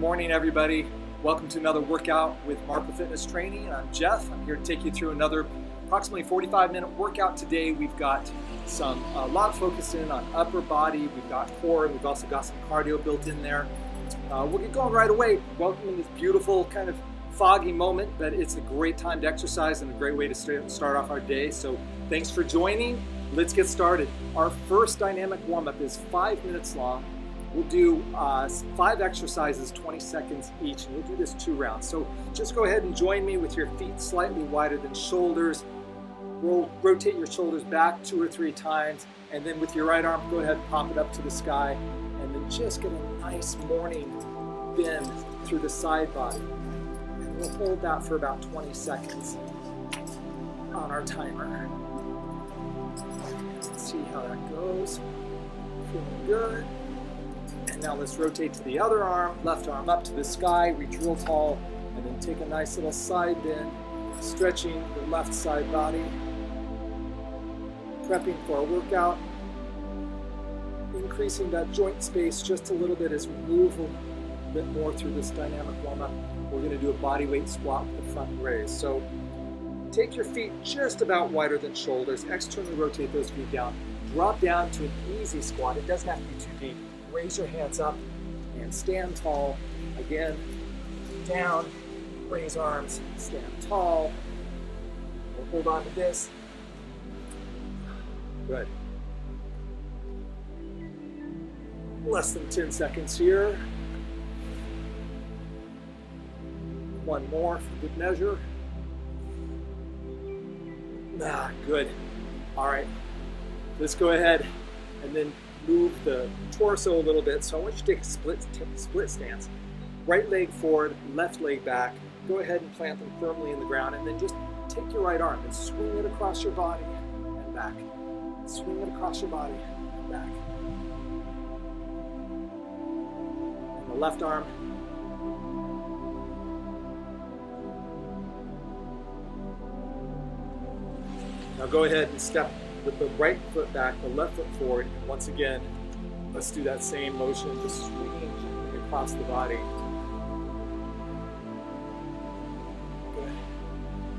morning, everybody. Welcome to another workout with Marco Fitness Training. I'm Jeff. I'm here to take you through another approximately 45-minute workout today. We've got a lot focusing on upper body. We've got core, and we've also got some cardio built in there. We'll get going right away. Welcome in this beautiful kind of foggy moment, but it's a great time to exercise and a great way to start off our day. So thanks for joining. Let's get started. Our first dynamic warm-up is 5 minutes long. We'll do 5 exercises, 20 seconds each, and we'll do this 2 rounds. So just go ahead and join me with your feet slightly wider than shoulders. Rotate your shoulders back 2 or 3 times, and then with your right arm, go ahead and pop it up to the sky, and then just get a nice morning bend through the side body. And we'll hold that for about 20 seconds on our timer. Let's see how that goes. Feeling good. And now let's rotate to the other arm, left arm up to the sky, reach real tall, and then take a nice little side bend, stretching the left side body, prepping for a workout, increasing that joint space just a little bit as we move a bit more through this dynamic warm-up. We're going to do a body weight squat with the front raise. So take your feet just about wider than shoulders, externally rotate those feet down, drop down to an easy squat. It doesn't have to be too deep. Raise your hands up and stand tall. Again, down, raise arms, stand tall. We'll hold on to this. Good. Less than 10 seconds here. One more for good measure. Good. All right, let's go ahead and then move the torso a little bit. So I want you to take a split stance. Right leg forward, left leg back. Go ahead and plant them firmly in the ground, and then just take your right arm and swing it across your body and back. Swing it across your body and back. And the left arm. Now go ahead and step with the right foot back, the left foot forward, and once again, let's do that same motion, just swinging gently across the body. Good.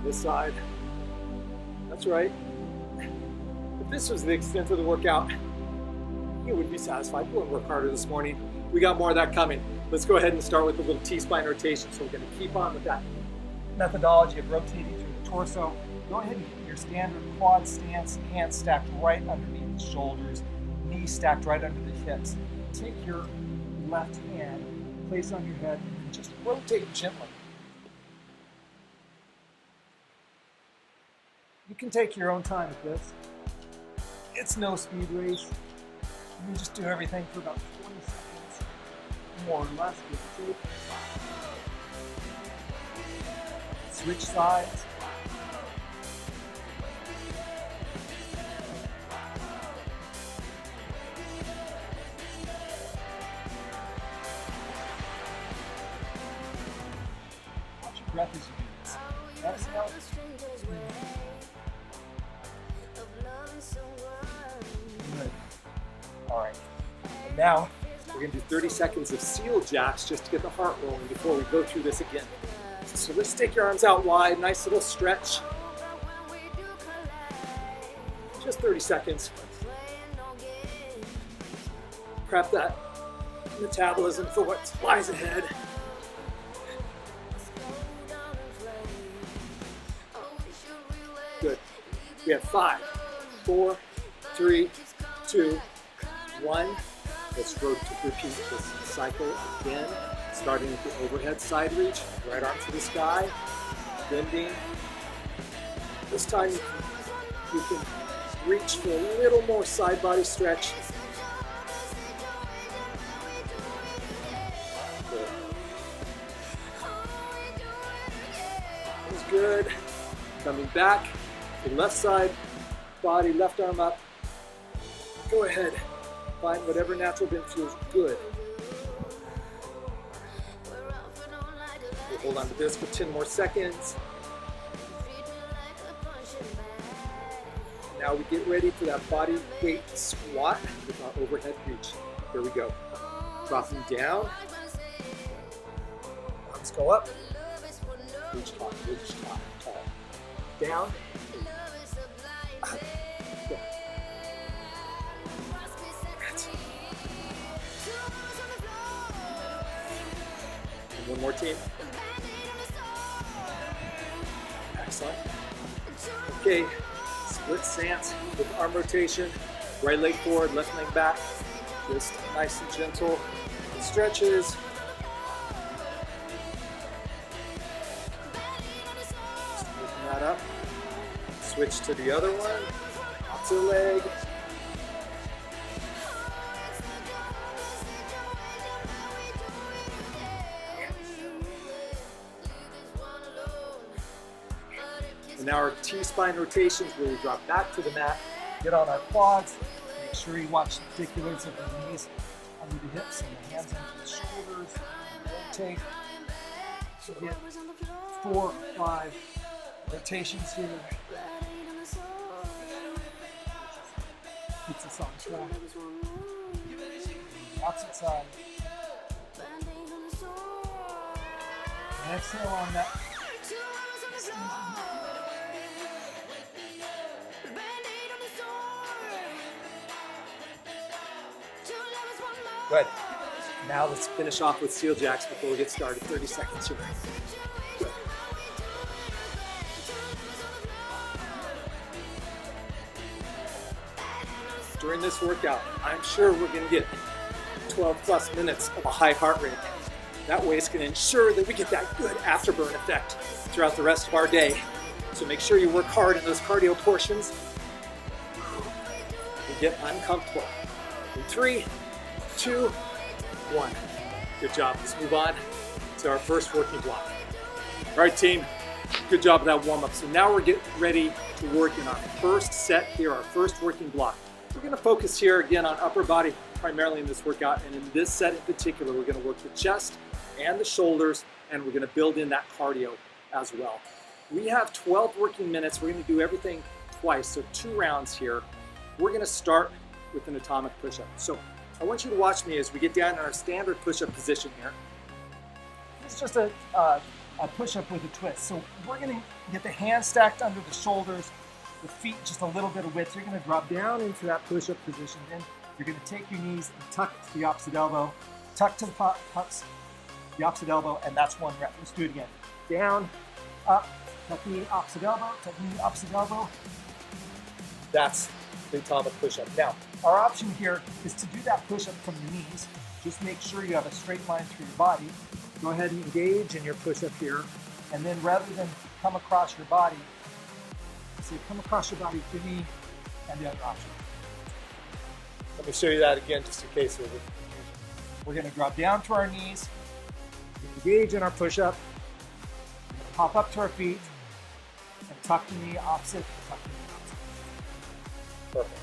This side. That's right. If this was the extent of the workout, you would be satisfied. You wouldn't work harder this morning. We got more of that coming. Let's go ahead and start with a little T-spine rotation. So we're going to keep on with that methodology of rotating through the torso. Go ahead and get your standard quad stance, hands stacked right underneath the shoulders, knees stacked right under the hips. Take your left hand, place on your head, and just rotate gently. You can take your own time with this. It's no speed race. You can just do everything for about 20 seconds, more or less, give or take. Switch sides. Breath as you do this. Exhale. Good. All right. And now we're going to do 30 seconds of seal jacks just to get the heart rolling before we go through this again. So let's take your arms out wide, nice little stretch. Just 30 seconds. Prep that metabolism for what lies ahead. Good. We have 5, 4, 3, 2, 1. Let's repeat this cycle again, starting with the overhead side reach, right arm to the sky, bending. This time you can reach for a little more side body stretch. Good. That was good. Coming back. The left side body, left arm up. Go ahead, find whatever natural bend feels good. We'll hold on to this for 10 more seconds. Now we get ready for that body weight squat with our overhead reach. Here we go. Dropping down. Go up. Reach high, tall. Down. Up. Down. And one more team. Excellent. Okay, split stance with arm rotation. Right leg forward, left leg back. Just nice and gentle. Stretches. Open that up. Switch to the other one. Opposite leg. And now our T-spine rotations where we drop back to the mat, get on our quads, make sure you watch the articulars of the knees under the hips and the hands into the shoulders. Rotate. So get 4 or 5 rotations here. Keeps us on track. Opposite side. And exhale on that. Good. Now let's finish off with Seal Jacks before we get started. 30 seconds here. Good. During this workout, I'm sure we're going to get 12 plus minutes of a high heart rate. That way it's going to ensure that we get that good afterburn effect throughout the rest of our day. So make sure you work hard in those cardio portions. You get uncomfortable. In 3, 2, 1. Good job. Let's move on to our first working block. All right, team. Good job with that warm-up. So now we're getting ready to work in our first set here, our first working block. We're going to focus here again on upper body primarily in this workout, and in this set in particular, we're going to work the chest and the shoulders, and we're going to build in that cardio as well. We have 12 working minutes. We're going to do everything twice, so 2 rounds here. We're going to start with an atomic push-up. So I want you to watch me as we get down in our standard push-up position here. It's just a push-up with a twist. So we're going to get the hands stacked under the shoulders, the feet just a little bit of width. You're going to drop down into that push-up position. Then you're going to take your knees and tuck to the opposite elbow, tuck to the tucks, the opposite elbow, and that's 1 rep. Let's do it again. Down, up, tuck knee, opposite elbow, tuck knee, opposite elbow. That's the atomic push-up. Now, our option here is to do that push-up from the knees. Just make sure you have a straight line through your body. Go ahead and engage in your push-up here. And then rather than come across your body, say come across your body, give me, and the other option. Let me show you that again just in case we're confusion. We're going to drop down to our knees, engage in our push-up, pop up to our feet, and tuck the knee opposite, tuck the knee opposite. Perfect.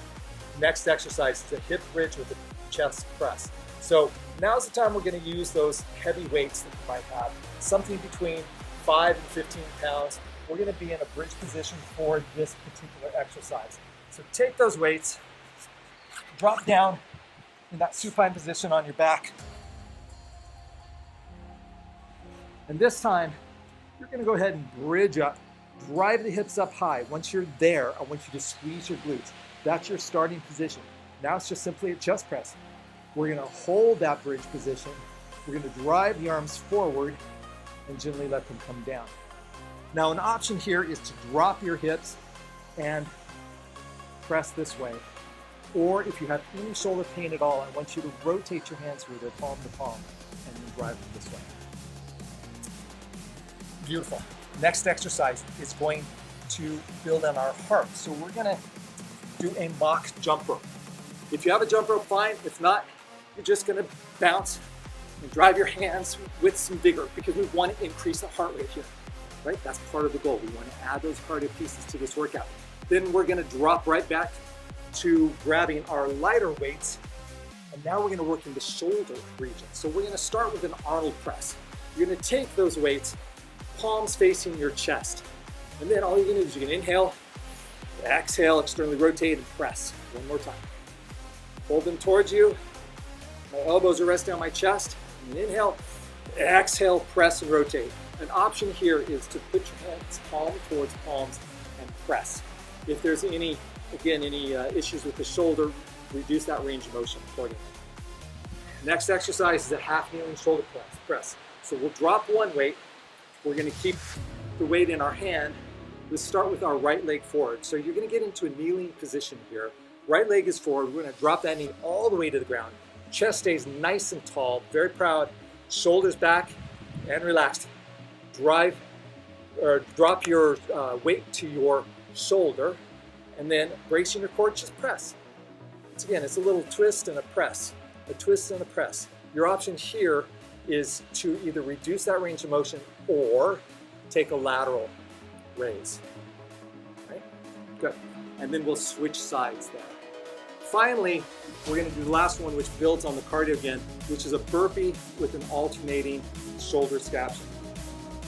Next exercise is a hip bridge with a chest press. So now's the time we're going to use those heavy weights that you might have, something between 5 and 15 pounds. We're going to be in a bridge position for this particular exercise. So take those weights, drop down in that supine position on your back. And this time, you're going to go ahead and bridge up, drive the hips up high. Once you're there, I want you to squeeze your glutes. That's your starting position. Now it's just simply a chest press. We're going to hold that bridge position. We're going to drive the arms forward and gently let them come down. Now an option here is to drop your hips and press this way. Or if you have any shoulder pain at all, I want you to rotate your hands with it palm to palm and then drive it this way. Beautiful. Next exercise is going to build on our heart. So we're going to do a mock jump rope. If you have a jump rope, fine. If not, you're just going to bounce and drive your hands with some vigor because we want to increase the heart rate here, right? That's part of the goal. We want to add those cardio pieces to this workout. Then we're going to drop right back to grabbing our lighter weights. And now we're going to work in the shoulder region. So we're going to start with an Arnold press. You're going to take those weights, palms facing your chest. And then all you're going to do is you can inhale, exhale, externally rotate, and press. One more time. Hold them towards you. My elbows are resting on my chest. And inhale, Exhale, press and rotate. An option here is to put your hands palm towards palms and press. If there's any issues with the shoulder, reduce that range of motion accordingly. Next exercise is a half kneeling shoulder press. So we'll drop one weight. We're going to keep the weight in our hand. Let's start with our right leg forward. So you're going to get into a kneeling position here. Right leg is forward. We're going to drop that knee all the way to the ground. Chest stays nice and tall, very proud. Shoulders back and relaxed. Drop your weight to your shoulder, and then bracing your core, just press. It's a little twist and a press. A twist and a press. Your option here is to either reduce that range of motion or take a lateral raise. Right? Good. And then we'll switch sides there. Finally, we're going to do the last one, which builds on the cardio again, which is a burpee with an alternating shoulder scaption.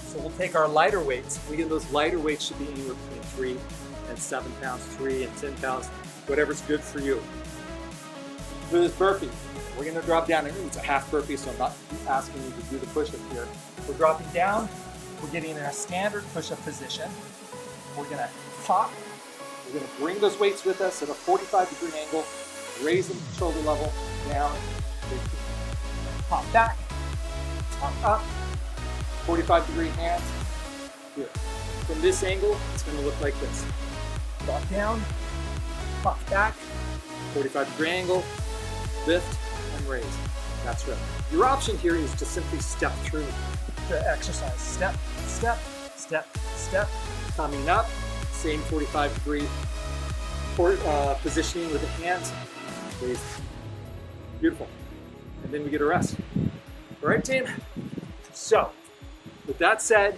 So we'll take our lighter weights. Again, those lighter weights should be anywhere between 3 and 7 pounds, 3 and 10 pounds, whatever's good for you. For this burpee, we're going to drop down. It's a half burpee, so I'm not asking you to do the push-up here. We're dropping down. We're getting in a standard push-up position. We're going to top. We're going to bring those weights with us at a 45-degree angle. Raise them to shoulder level, down, pop back, pop up, 45-degree hands, here. From this angle, it's going to look like this. Drop down, pop back, 45-degree angle, lift, and raise. That's right. Your option here is to simply step through the exercise. Step, step, step, step. Coming up, same 45-degree positioning with the hands. Raise. Beautiful. And then we get a rest. All right, team? So, with that said,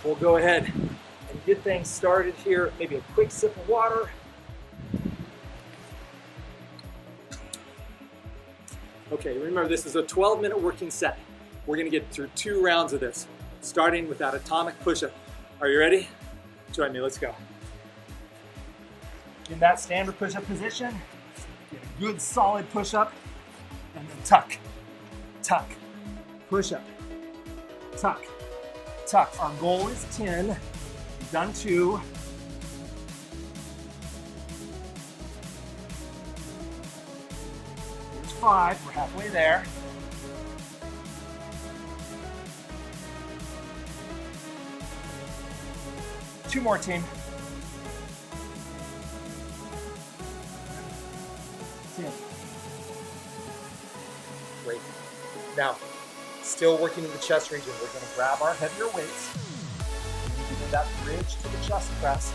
we'll go ahead and get things started here. Maybe a quick sip of water. Okay, remember this is a 12-minute working set. We're gonna get through 2 rounds of this, starting with that atomic push-up. Are you ready? Join me, let's go. In that standard push-up position, get a good solid push-up, and then tuck, tuck, push-up, tuck, tuck. Our goal is 10, we've done 2. Here's 5, we're halfway there. Two more, team. 10. Great. Now, still working in the chest region. We're going to grab our heavier weights. We're doing that bridge to the chest press.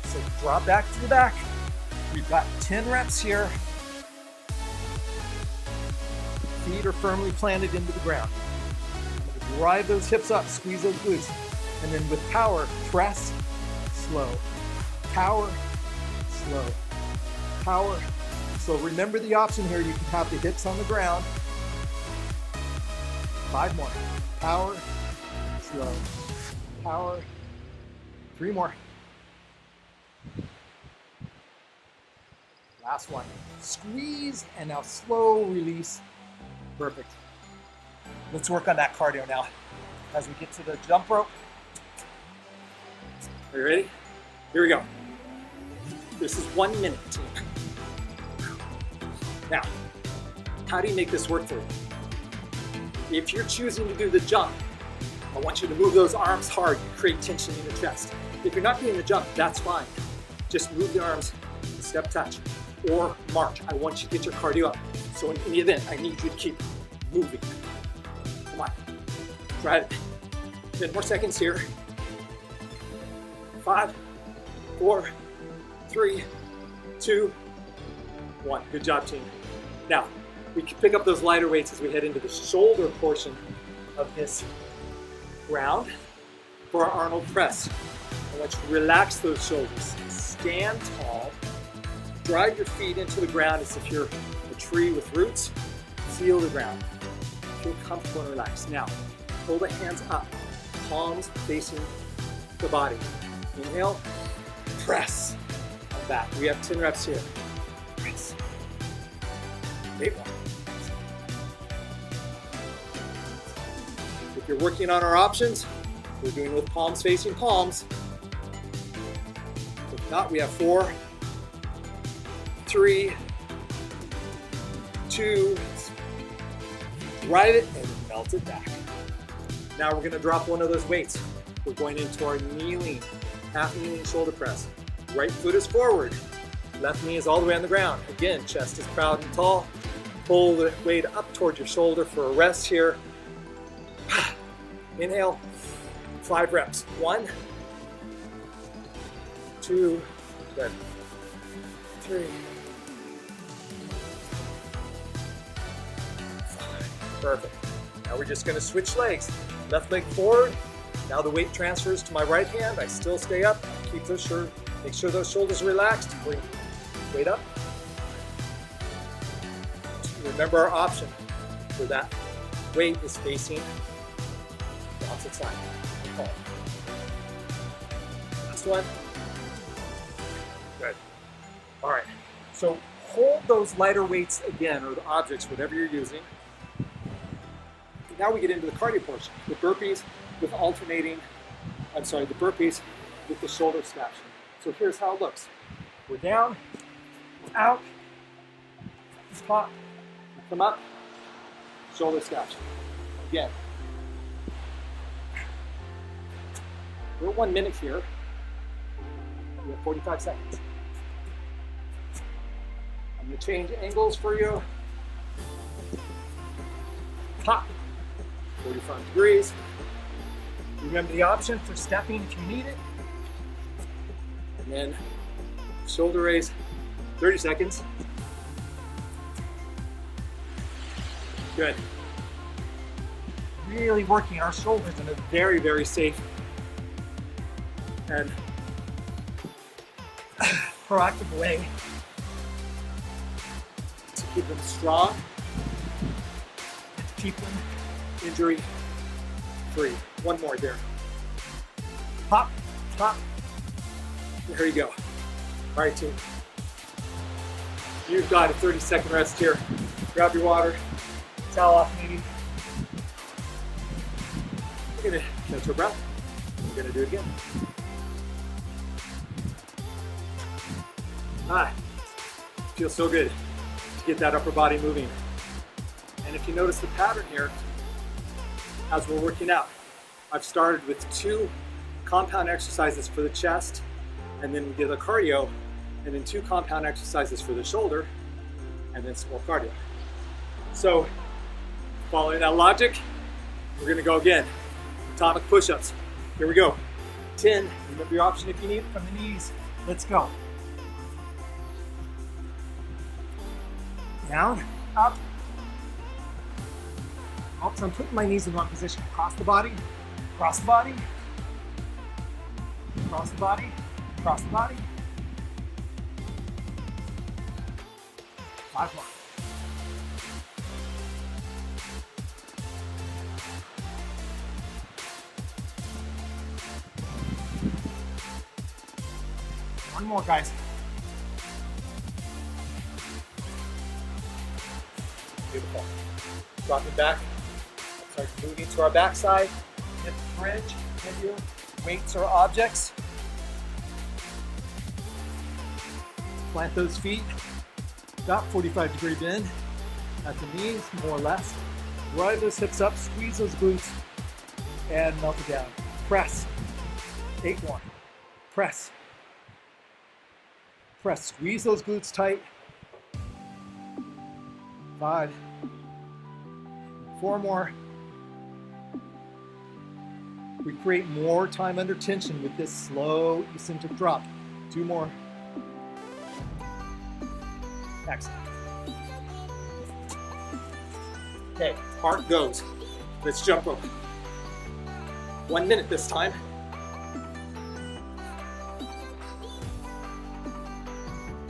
So drop back to the back. We've got 10 reps here. Feet are firmly planted into the ground. Drive those hips up, squeeze those glutes. And then with power, press, slow. Power, slow. Power. So remember the option here, you can have the hips on the ground. 5 more. Power, slow. Power. 3 more. Last one. Squeeze and now slow release. Perfect. Let's work on that cardio now as we get to the jump rope. Are you ready? Here we go. This is 1 minute. Now, how do you make this work for you? If you're choosing to do the jump, I want you to move those arms hard, create tension in your chest. If you're not doing the jump, that's fine. Just move the arms, step touch, or march. I want you to get your cardio up. So in the event, I need you to keep moving. Come on, try it. 10 more seconds here. 5, 4, 3, 2, 1. Good job, team. Now, we can pick up those lighter weights as we head into the shoulder portion of this round for our Arnold press. I want you to relax those shoulders. Stand tall. Drive your feet into the ground as if you're a tree with roots. Feel the ground. Feel comfortable and relaxed. Now, pull the hands up. Palms facing the body. Inhale, press. Come back. We have 10 reps here. Press. 8 more. you're working on our options, we're doing with palms facing palms. If not, we have 4, 3, 2, drive it and melt it back. Now we're gonna drop one of those weights. We're going into our kneeling, half kneeling shoulder press. Right foot is forward, left knee is all the way on the ground. Again, chest is proud and tall. Pull the weight up towards your shoulder for a rest here. Inhale, 5 reps. 1, 2, good. 3, 5. Perfect. Now we're just gonna switch legs. Left leg forward. Now the weight transfers to my right hand. I still stay up. Keep those shoulders, make sure those shoulders are relaxed. Bring weight up. Remember our option for that weight is facing the opposite side. Last one. Good. All right. So hold those lighter weights again, or the objects, whatever you're using. Now we get into the cardio portion. The burpees with alternating, the burpees with the shoulder snatching. So here's how it looks. We're down, out, pop, come up, shoulder snatch. Again. We're 1 minute here. We have 45 seconds. I'm going to change angles for you. Pop. 45 degrees. Remember the option for stepping if you need it. And then shoulder raise, 30 seconds. Good. Really working our shoulders in a very, very safe and proactive way to keep them strong, to keep them injury free. One more there. Pop, pop. There you go. All right, team. You've got a 30-second rest here. Grab your water, towel off maybe. We're gonna catch our breath. We're gonna do it again. Feels so good to get that upper body moving. And if you notice the pattern here, as we're working out, I've started with 2 compound exercises for the chest, and then we did a cardio, and then 2 compound exercises for the shoulder, and then some more cardio. So, following that logic, we're gonna go again. Atomic push-ups. Here we go. 10, remember your option if you need it from the knees. Let's go. Down, up. So I'm putting my knees in the wrong position. Cross the body, cross the body, cross the body, cross the body. 5 more. One more, guys. Beautiful. Drop it back. Start moving to our backside. Hip bridge, heavier weights or objects. Plant those feet. About 45-degree bend at the knees, more or less. Drive those hips up, squeeze those glutes, and melt it down. Press. 8 more. Press. Press. Squeeze those glutes tight. 5. 4 more. We create more time under tension with this slow eccentric drop. 2 more. Excellent. Okay, heart goes. Let's jump rope. 1 minute this time.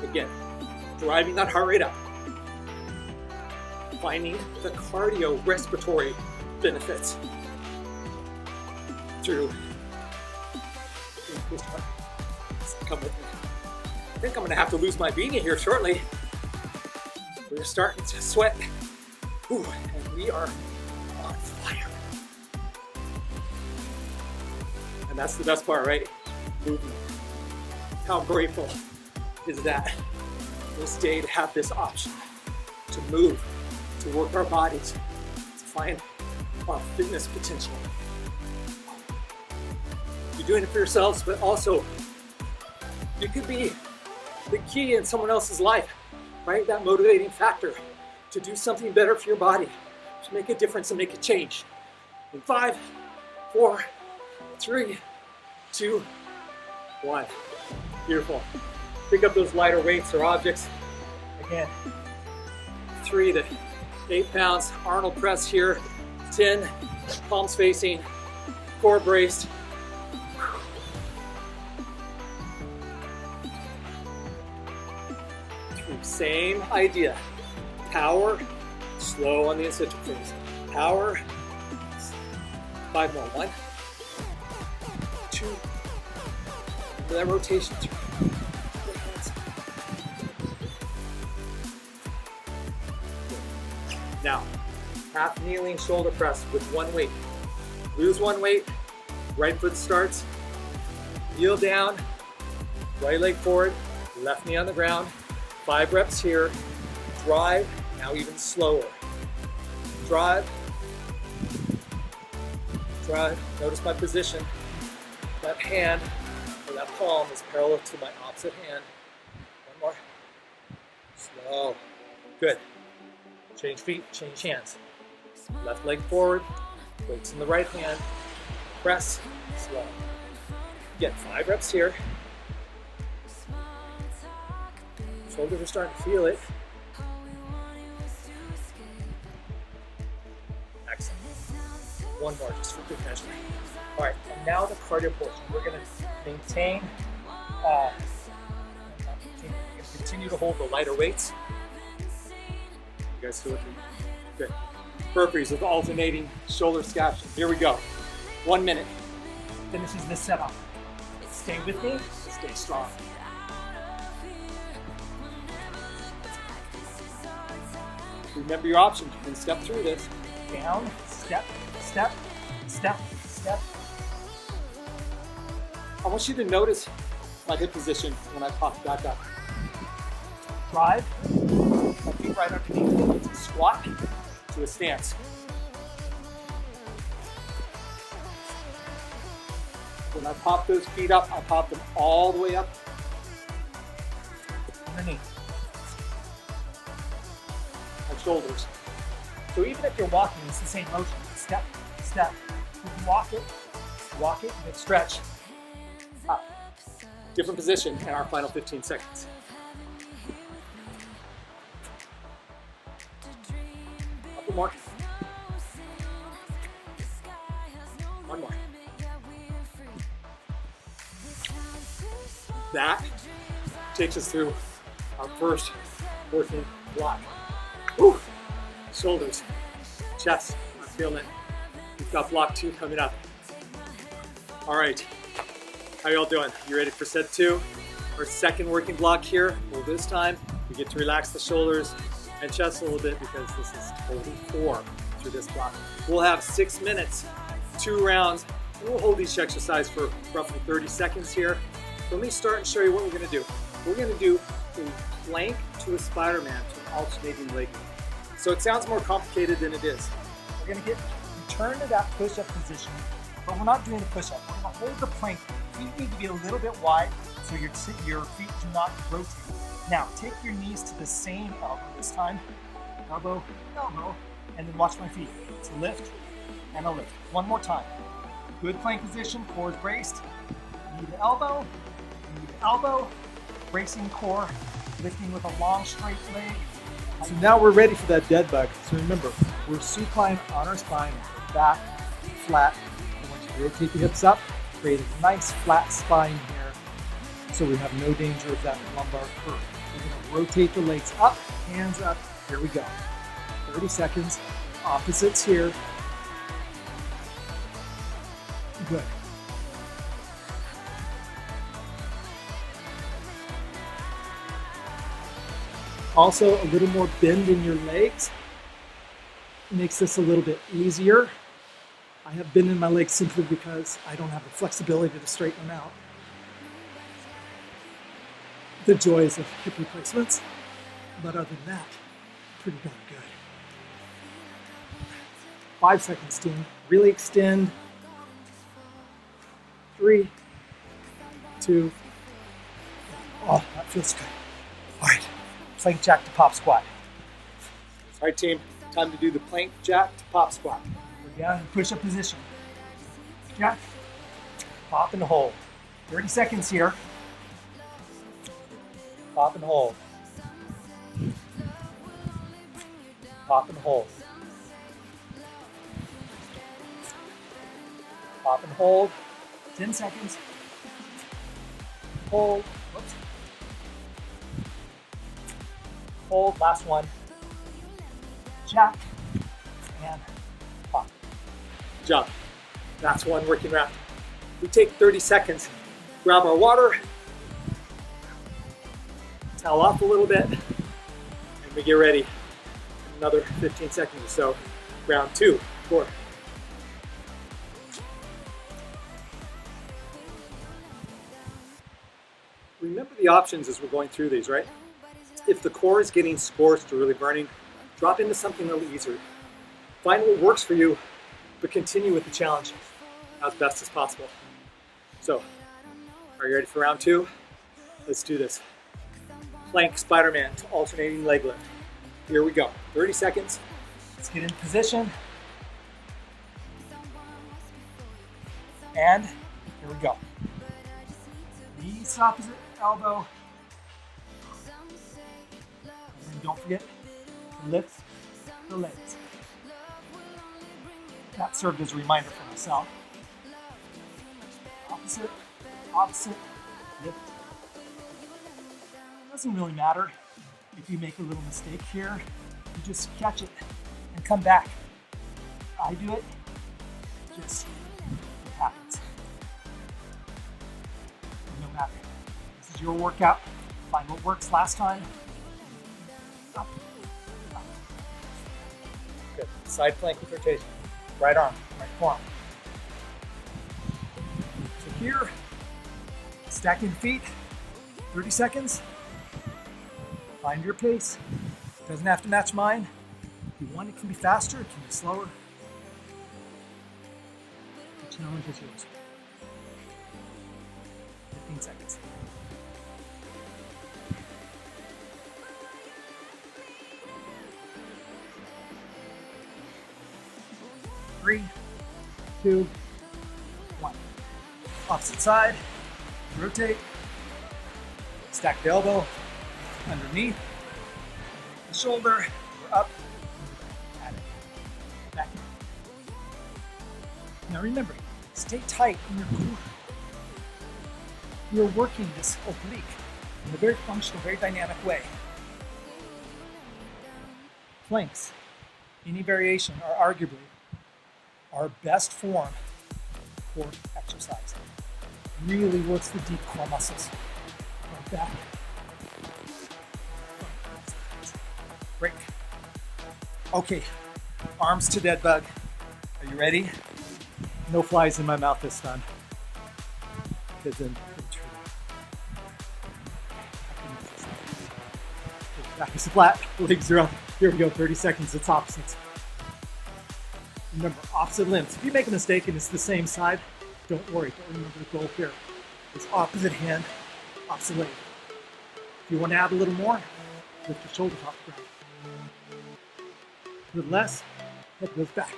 Again, driving that heart rate up. Finding the cardio respiratory benefits through. Come with me. I think I'm gonna have to lose my beanie here shortly. We're starting to sweat. Ooh, and we are on fire. that's the best part, right? Movement. How grateful is that this day to have this option to move, to work our bodies, to find our fitness potential. You're doing it for yourselves, but also you could be the key in someone else's life, right? That motivating factor to do something better for your body, to make a difference and make a change. In 5, 4, 3, 2, 1. Beautiful. Pick up those lighter weights or objects. Again, 3 to 8 pounds. Arnold press here. 10, palms facing, core braced. Same idea. Power, slow on the eccentric phase. Power. 5 more. 1, 2. Remember that rotation through the hands. Now, half kneeling shoulder press with one weight. Lose one weight, right foot starts. Kneel down, right leg forward, left knee on the ground. 5 reps here. Drive, now even slower. Drive. Drive. Notice my position. That hand, or that palm, is parallel to my opposite hand. One more. Slow. Good. Change feet, change hands. Left leg forward, weights in the right hand. Press, slow. Get 5 reps here. Shoulders are starting to feel it. Excellent. One more, just for good measure. All right, and now the cardio portion. We're going to maintain, continue to hold the lighter weights. You guys still with me? Good. Burpees with alternating shoulder scapula. Here we go. 1 minute. Finishes this setup. Stay with me. Stay strong. Remember your options. You can step through this. Down, step, step, step, step. I want you to notice my hip position when I pop back up. Drive, my feet right underneath me. Squat to a stance. When I pop those feet up, I pop them all the way up underneath. Shoulders. So even if you're walking, it's the same motion. Step, step. You can walk it, and then stretch. Up. Different position in our final 15 seconds. Couple more. One more. That takes us through our first working block. Whew. Shoulders, chest, I'm feeling it. We've got block 2 coming up. All right, how y'all doing? You ready for set 2? Our second working block here. Well, this time we get to relax the shoulders and chest a little bit because this is total 4 through this block. We'll have 6 minutes, 2 rounds, and we'll hold each exercise for roughly 30 seconds here. So let me start and show you what we're gonna do. We're gonna do a plank to a Spider-Man to an alternating leg. So it sounds more complicated than it is. We're gonna return to that push-up position, but we're not doing the push-up. We're gonna hold the plank. Feet need to be a little bit wide so your feet do not rotate. Now, take your knees to the same elbow this time. Elbow, elbow, and then watch my feet. It's a lift and a lift. One more time. Good plank position, core is braced. Knee to elbow, bracing the core, lifting with a long straight leg. So now we're ready for that dead bug. So remember, we're supine on our spine, back, flat. I want you to rotate the hips up, create a nice flat spine here so we have no danger of that lumbar curve. We're gonna rotate the legs up, hands up, here we go. 30 seconds, opposites here. Good. Also, a little more bend in your legs makes this a little bit easier. I have bend in my legs simply because I don't have the flexibility to straighten them out. The joys of hip replacements, but other than that, pretty darn good. 5 seconds, team. Really extend. 3, 2. Oh, that feels good. All right, plank jack to pop squat. All right, team, time to do the plank jack to pop squat. We're down in push-up position. Jack, pop and hold. 30 seconds here. Pop and hold. Pop and hold. Pop and hold. 10 seconds. Hold. Whoops. Hold. Last one. Jack and pop. Good job. That's one working round. We take 30 seconds. Grab our water. Towel off a little bit. And we get ready. Another 15 seconds or so. Round 2. 4. Remember the options as we're going through these, right? If the core is getting scorched or really burning, drop into something a little easier. Find what works for you, but continue with the challenge as best as possible. So, are you ready for round 2? Let's do this. Plank Spider-Man to alternating leg lift. Here we go. 30 seconds. Let's get in position. And here we go. Knees opposite elbow. And don't forget to lift the legs. That served as a reminder for myself. Opposite, opposite, lift. It doesn't really matter if you make a little mistake here. You just catch it and come back. I do it, just it happens. No matter. This is your workout. Find what works last time. Up, up. Good. Side plank with rotation. Right arm, right forearm. So here, stacking feet, 30 seconds. Find your pace. Doesn't have to match mine. If you want, it can be faster, it can be slower. The challenge is yours. 15 seconds. Three, 2, 1. Opposite side. Rotate. Stack the elbow underneath the shoulder. We're up. At it. Back in. Now remember, stay tight in your core. You're working this oblique in a very functional, very dynamic way. Planks, any variation, are arguably our best form for exercise. Really works the deep core muscles. Like that. Break. Okay, arms to dead bug. Are you ready? No flies in my mouth this time. Because in true. Back is flat, legs are up. Here we go, 30 seconds, it's opposites. Remember, opposite limbs. If you make a mistake and it's the same side, don't worry. Don't remember the goal here. It's opposite hand, opposite leg. If you want to add a little more, lift your shoulders off the ground. A little less, head goes back.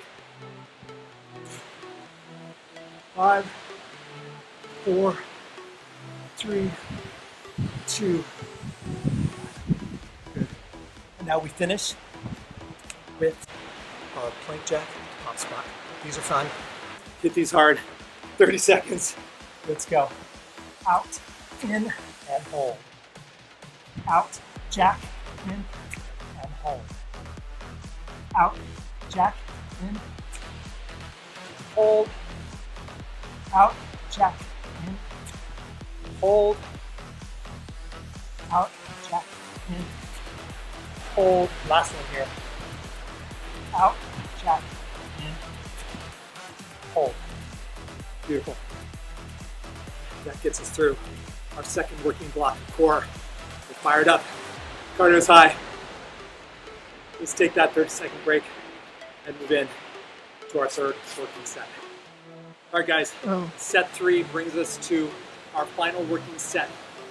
5, 4, 3, 2. Good. And now we finish with our plank jack pop squat. These are fun. Hit these hard. 30 seconds. Let's go. Out, in, and hold. Out, jack, in, and hold. Out, jack, in, hold. Out, jack, in, hold. Out, jack, in, hold. Last one here. Out, jack, in, Beautiful. That gets us through our second working block of core. We're fired up. Cardio's high. Let's take that 30-second break and move in to our third working set. All right, guys, set 3 brings us to our final working set.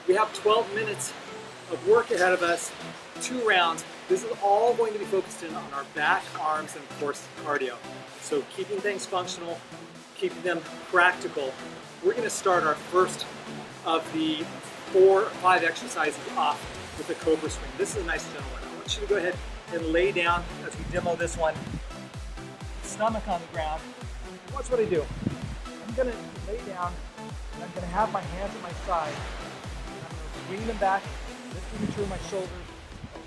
We have 12 minutes of work ahead of us, 2 rounds. This is all going to be focused in on our back, arms, and of course, cardio. So keeping things functional, keeping them practical. We're going to start our first of the 4 or 5 exercises off with the Cobra Swing. This is a nice gentle one. I want you to go ahead and lay down as we demo this one. Stomach on the ground. Watch what I do. I'm going to lay down and I'm going to have my hands at my side. And I'm going to swing them back, lifting through my shoulders,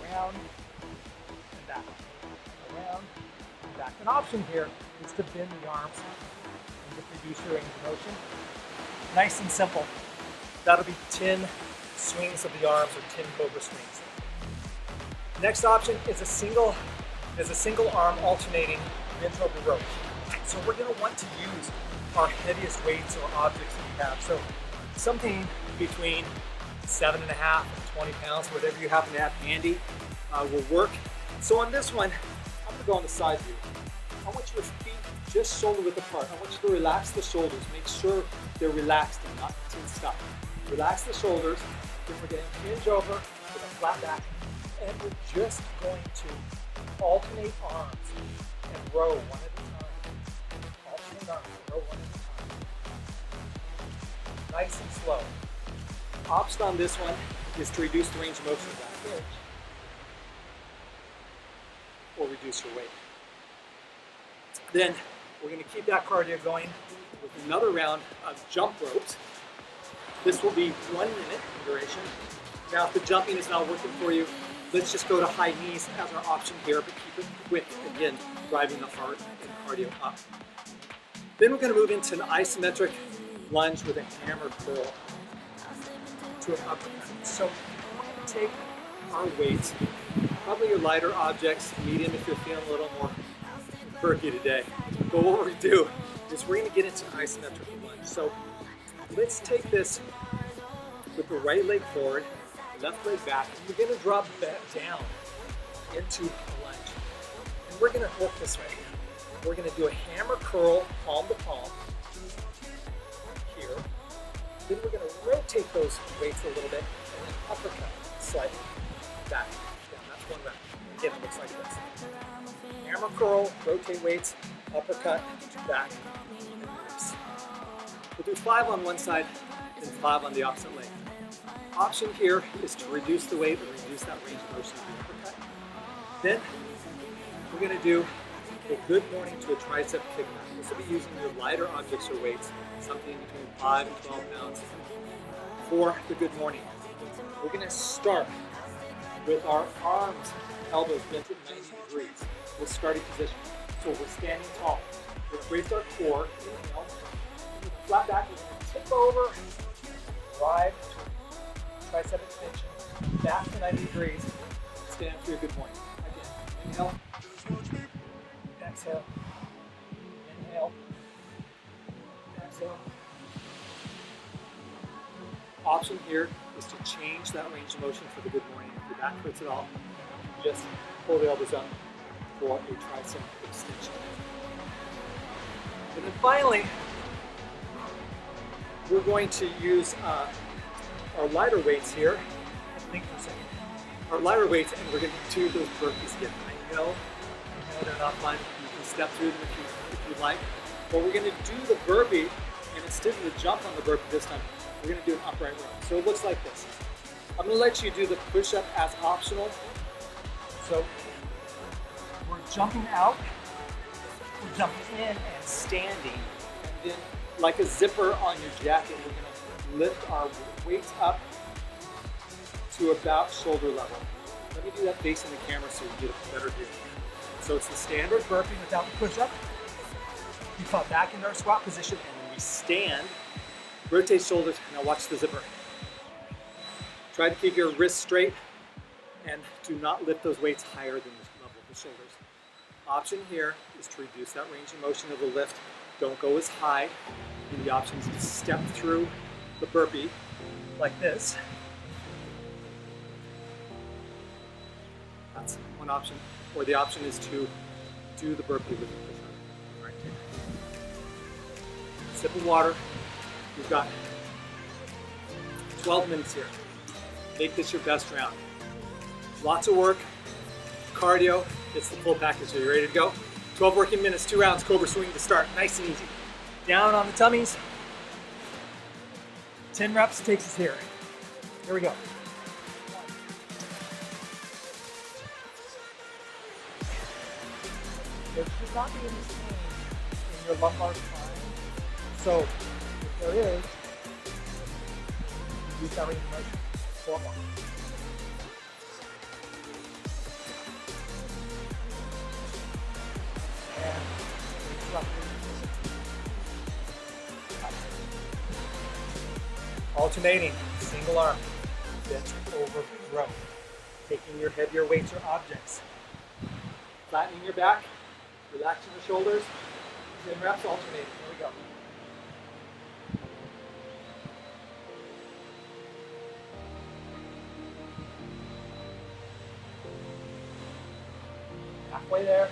around and back. Around and back. An option here is to bend the arms and just reduce your range of motion. Nice and simple. That'll be 10 swings of the arms or 10 Cobra swings. Next option is a single arm alternating bench over row. So we're going to want to use our heaviest weights or objects that we have. So something between 7.5 and 20 pounds, whatever you happen to have handy, will work. So on this one, I'm going to go on the side view. I want your feet just shoulder width apart. I want you to relax the shoulders. Make sure they're relaxed and not tensed up. Relax the shoulders. Then we're going to hinge over with a flat back. And we're just going to alternate arms and row one at a time. Alternate arms and row one at a time. Nice and slow. Option on this one is to reduce the range of motion of that hinge or reduce your weight. Then we're going to keep that cardio going with another round of jump ropes. This will be 1 minute in duration. Now, if the jumping is not working for you, let's just go to high knees as our option here, but keep it quick, again, driving the heart and cardio up. Then we're going to move into an isometric lunge with a hammer curl to an uppercut. So we're going to take our weights, probably your lighter objects, medium if you're feeling a little more perky today. But what we're going to do is we're going to get into an isometric lunge. So let's take this with the right leg forward, left leg back, and we're going to drop that down into a lunge. And we're going to work this right here. We're going to do a hammer curl, palm to palm, here. Then we're going to rotate those weights a little bit, and then uppercut slightly back, down. That's one round. Again, it looks like this. Hammer curl, rotate weights, uppercut, back, and release. We'll do 5 on one side, and 5 on the opposite leg. Option here is to reduce the weight or reduce that range of motion of the uppercut. Then we're going to do a good morning to a tricep kickback. This will be using your lighter objects or weights, something between 5 and 12 pounds for the good morning. We're going to start with our arms, elbows bent at 90 degrees. We'll starting position. So we're standing tall. We're going to brace our core. Inhale. Flat back. We're going to tip over. Drive to tricep extension. Back to 90 degrees. Stand for your good morning. Again. Inhale. Exhale. Inhale. Exhale. Option here is to change that range of motion for the good morning. If your back hurts at all, just pull the elbows up for a tricep extension. And then finally, we're going to use our lighter weights here. Think for a second. Our lighter weights, and we're going to do those burpees again. I know they're not fun. You can step through them if you like. But we're going to do the burpee, and instead of the jump on the burpee this time, we're going to do an upright row. So it looks like this. I'm going to let you do the push-up as optional. So we're jumping out, we're jumping in and standing, and then like a zipper on your jacket, we're going to lift our weights up to about shoulder level. Let me do that facing the camera so you get a better view. So it's the standard burpee without the push-up. We fall back into our squat position and then we stand, rotate shoulders. Now watch the zipper. Try to keep your wrists straight and do not lift those weights higher than the level of the shoulders. Option here is to reduce that range of motion of the lift. Don't go as high. The option is to step through the burpee like this. That's one option. Or the option is to do the burpee with the push-up. Right, sip of water. You've got 12 minutes here. Make this your best round. Lots of work, cardio, it's the full package. Are you ready to go? 12 working minutes, 2 rounds, Cobra swing to start. Nice and easy. Down on the tummies. 10 reps takes us here. Here we go. There should not be any pain in your lumbar spine. So if there is, do that range of motion. 4 more. And alternating, single arm, bent over row. Taking your heavier weights or objects. Flattening your back, relaxing the shoulders. 10 reps alternating. Here we go. Halfway there.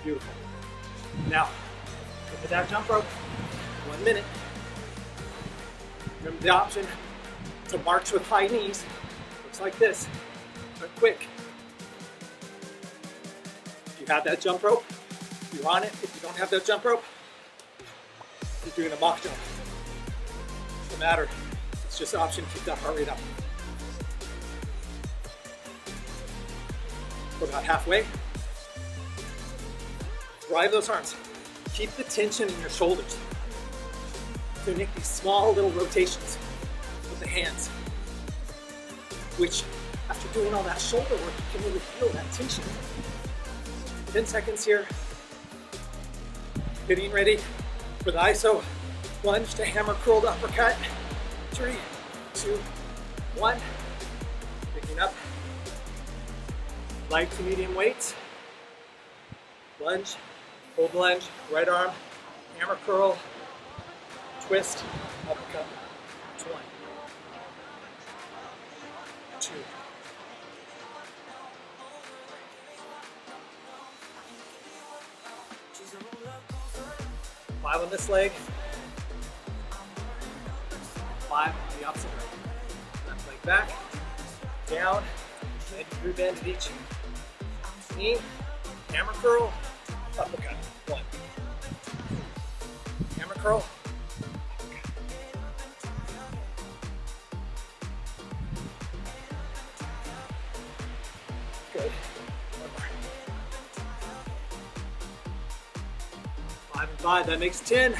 Beautiful. Now, look at that jump rope. 1 minute. Remember the option to march with high knees. Looks like this, but quick. If you have that jump rope, you're on it. If you don't have that jump rope, you're doing a mock jump. Doesn't matter. It's just an option to keep that heart rate up. We're about halfway. Drive those arms. Keep the tension in your shoulders. So make these small little rotations with the hands, which after doing all that shoulder work, you can really feel that tension. 10 seconds here. Getting ready for the iso lunge to hammer curled uppercut. 3, 2, 1. Picking up. Light to medium weights. Lunge. Hold lunge, right arm, hammer curl, twist, uppercut. 1, 2. 5 on this leg. 5 on the opposite leg. Left leg back, down, and you bend at each knee, hammer curl, uppercut. 1. Hammer curl. Good. 1 more. 5 and 5, that makes 10.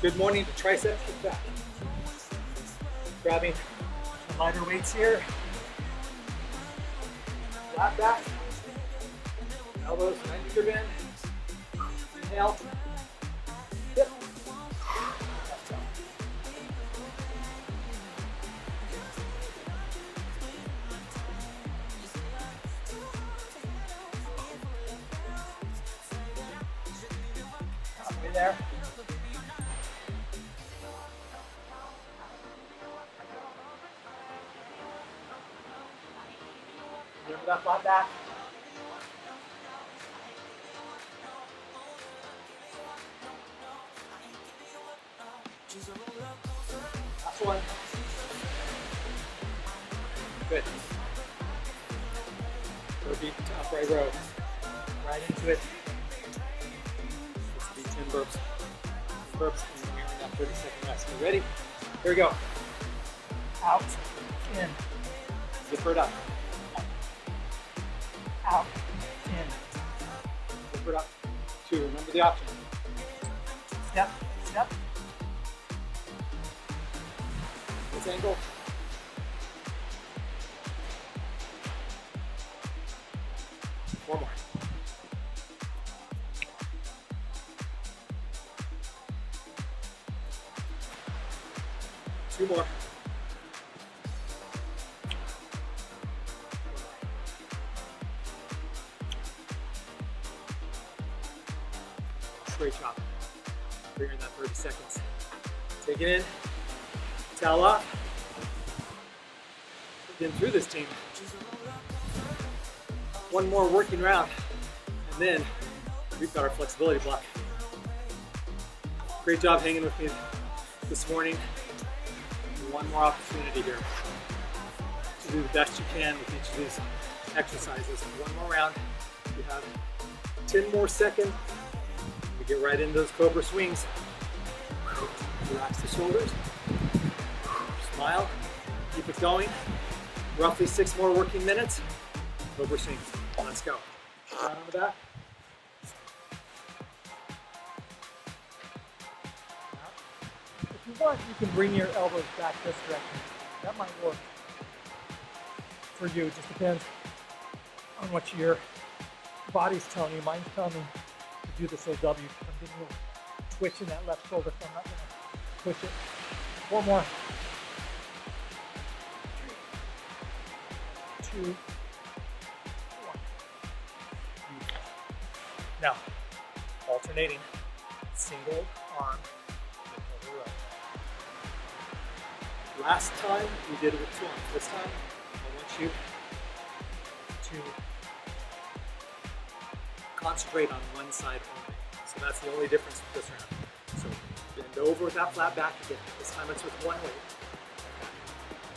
Good morning to tricep kick back. Grabbing lighter weights here. Flat back. Elbows 90-degree bend. Inhale. Dip. Halfway there. Remember that flat back. Last one. Good. Go deep to upright row. Right into it. This will be 10 burps. 10 burps and then we're in that 30-second rest. You ready? Here we go. Out, in. Zipper it up. Out, in. Zipper it up. 2. Remember the option. Step, step. This angle. One more. 2 more. Great job. Bring in that 30 seconds. Take it in. Towel off. We're getting through this, team. 1 more working round, and then we've got our flexibility block. Great job hanging with me this morning. 1 more opportunity here to do the best you can with each of these exercises. 1 more round. You have 10 more seconds. We get right into those cobra swings. Relax the shoulders. Smile. Keep it going. Roughly 6 more working minutes. Cobra swings. Let's go. Down on the back. If you want, you can bring your elbows back this direction. That might work for you. It just depends on what your body's telling you. Mine's telling me to do this OW. I'm getting a little twitch in that left shoulder, so I'm not going to push it. 4 more. 3, 2, 1. Now, alternating single arm over row. Last time we did it with 2 arms. This time I want you to concentrate on one side only. So that's the only difference with this round. So bend over with that flat back again. This time it's with 1 weight.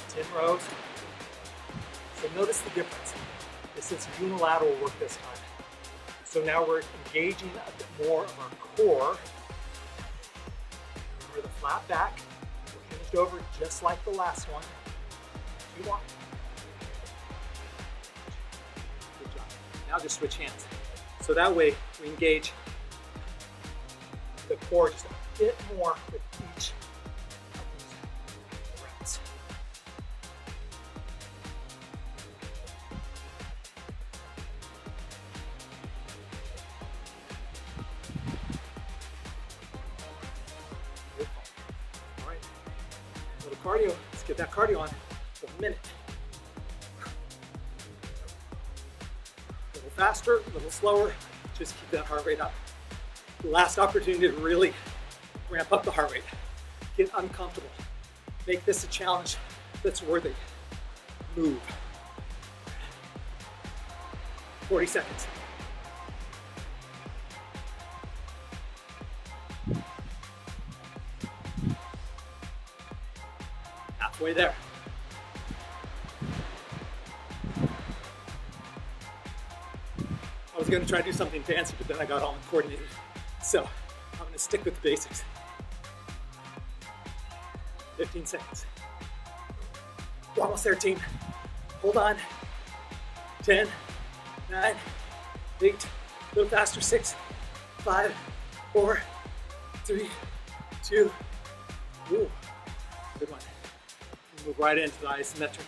10 rows. So notice the difference. This is unilateral work this time. So now we're engaging a bit more of our core. Remember the flat back. We're hinged over just like the last one. 2 more. Good job. Now just switch hands. So that way we engage the core just a bit more with each of these reps. All right, a little cardio. Let's get that cardio on for a minute. A little faster, a little slower. Just keep that heart rate up. Last opportunity to really ramp up the heart rate. Get uncomfortable. Make this a challenge that's worthy. Move. 40 seconds. Halfway there. I was going to try to do something fancy, but then I got all uncoordinated. So I'm going to stick with the basics. 15 seconds. We're almost there, team. Hold on. 10, 9, 8, a little faster. 6, 5, 4, 3, 2. Ooh, good one. We move right into the isometric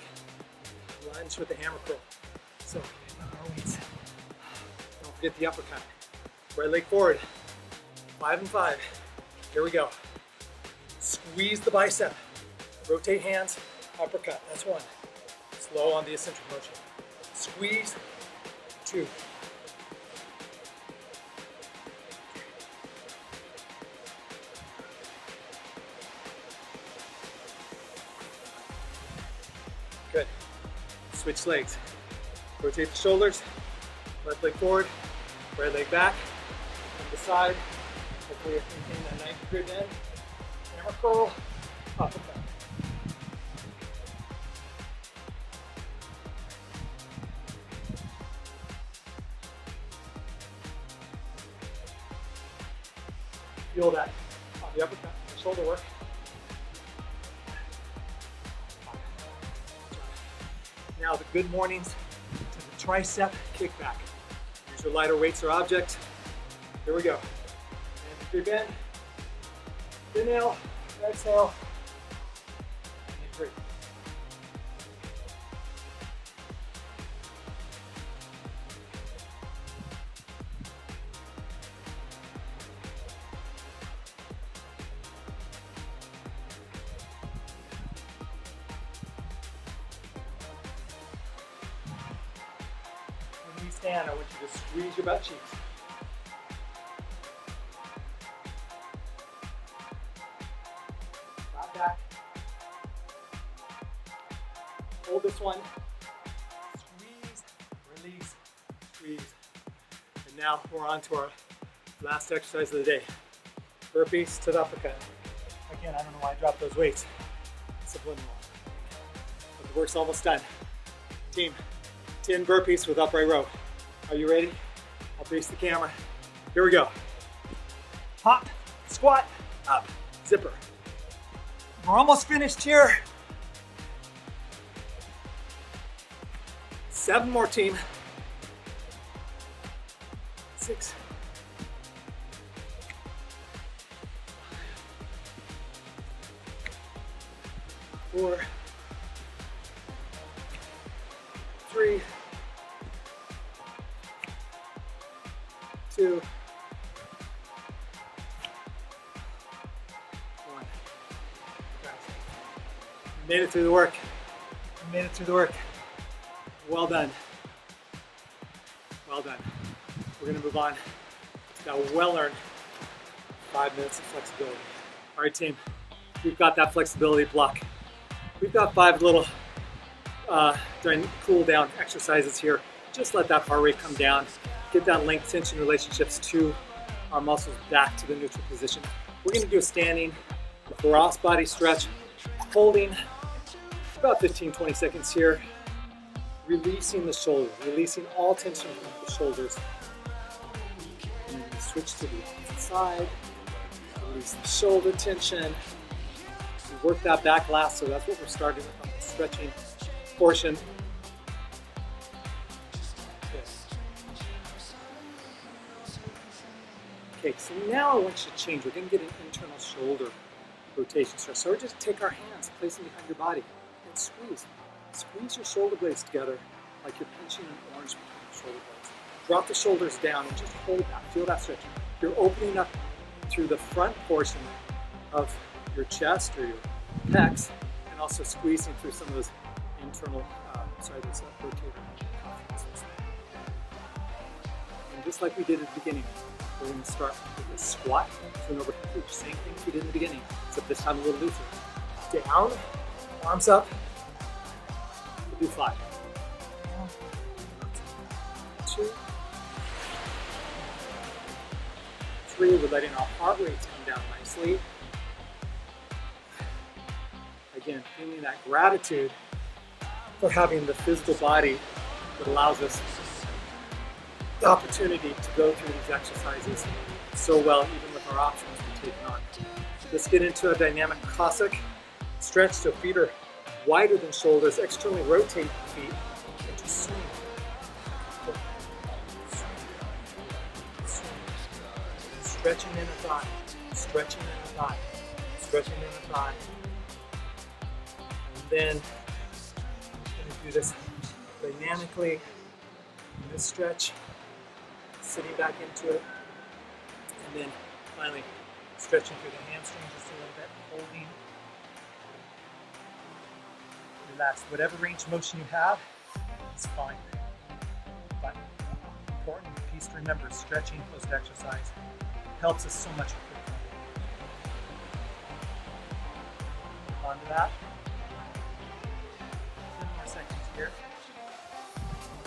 lunge with the hammer curl. So, our weights. Don't forget the uppercut. Right leg forward. 5 and 5. Here we go. Squeeze the bicep. Rotate hands. Uppercut. That's 1. Slow on the eccentric motion. Squeeze. 2. Good. Switch legs. Rotate the shoulders. Left leg forward. Right leg back. On the side. Hopefully you're thinking that 90 degree bend. Hammer curl. Uppercut. Feel that on the uppercut, the shoulder work. Now the good mornings to the tricep kickback. Use your lighter weights or objects. Here we go. And big bend. Inhale, exhale, and breathe. stand, I want you to squeeze your butt cheeks. Flat back. Hold this one. Squeeze, release, squeeze. And now we're on to our last exercise of the day. Burpees to the uppercut. Again, I don't know why I dropped those weights. Subliminal. But the work's almost done. Team, 10 burpees with upright row. Are you ready? I'll face the camera. Here we go. Hop, squat, up, zipper. We're almost finished here. 7 more, team. 6. 4. 3. 2. 1. Made it through the work. Made it through the work. Well done. Well done. We're going to move on to that well-earned 5 minutes of flexibility. All right, team. We've got that flexibility block. We've got 5 little during cool down exercises here. Just let that heart rate come down. Get that length tension relationships to our muscles back to the neutral position. We're going to do a standing cross body stretch, holding about 15-20 seconds here. Releasing the shoulders, releasing all tension from the shoulders. And then switch to the opposite side. Release the shoulder tension. We work that back last, so that's what we're starting with on the stretching portion. Okay, so now I want you to change. We're going to get an internal shoulder rotation stretch. So we're just take our hands, place them behind your body, and squeeze. Squeeze your shoulder blades together like you're pinching an orange between your shoulder blades. Drop the shoulders down and just hold that. Feel that stretch. You're opening up through the front portion of your chest or your pecs, and also squeezing through some of those internal, those rotator cuff muscles. And just like we did at the beginning, we're going to start with a squat to an overhead reach. Same things we did in the beginning, except this time a little looser. Down, arms up. We'll do 5. 2. 3. We're letting our heart rates come down nicely. Again, feeling that gratitude for having the physical body that allows us the opportunity to go through these exercises so well, even with our options we're taking on. Let's get into a dynamic Cossack stretch. So feet are wider than shoulders. Externally rotate the feet and just swing. Stretching in a thigh, stretching in a thigh, stretching in a thigh. And then I'm going to do this dynamically in this stretch, sitting back into it, and then finally stretching through the hamstring just a little bit, holding. Relax. Whatever range of motion you have is fine. But important piece to remember, stretching post-exercise helps us so much with recovery. On to that. 10 more seconds here.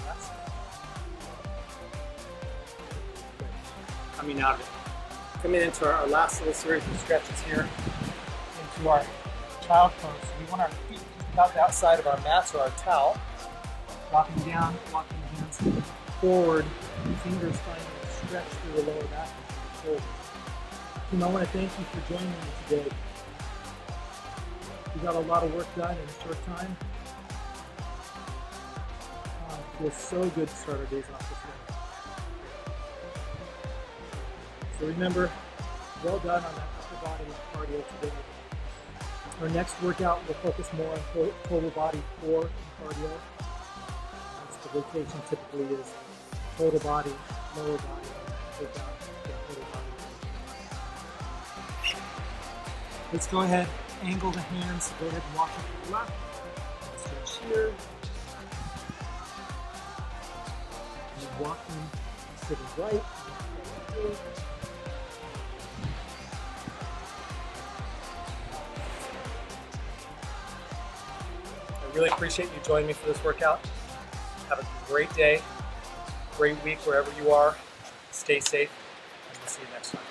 That's coming out of it. Coming into our last little series of stretches here, into our child pose. So we want our feet about the outside of our mats or our towel. Dropping down, walking the hands forward, fingers finding a stretch through the lower back. Team, I want to thank you for joining me today. We got a lot of work done in a short time. It feels so good to start our days off this way. So remember, well done on that upper body cardio today. Our next workout will focus more on total body core and cardio. As the rotation typically is total body, lower body, take down total body. Let's go ahead, angle the hands, go ahead and walk it to the left. Stretch here. And walking, sitting right. I really appreciate you joining me for this workout. Have a great day, great week wherever you are. Stay safe, and we'll see you next time.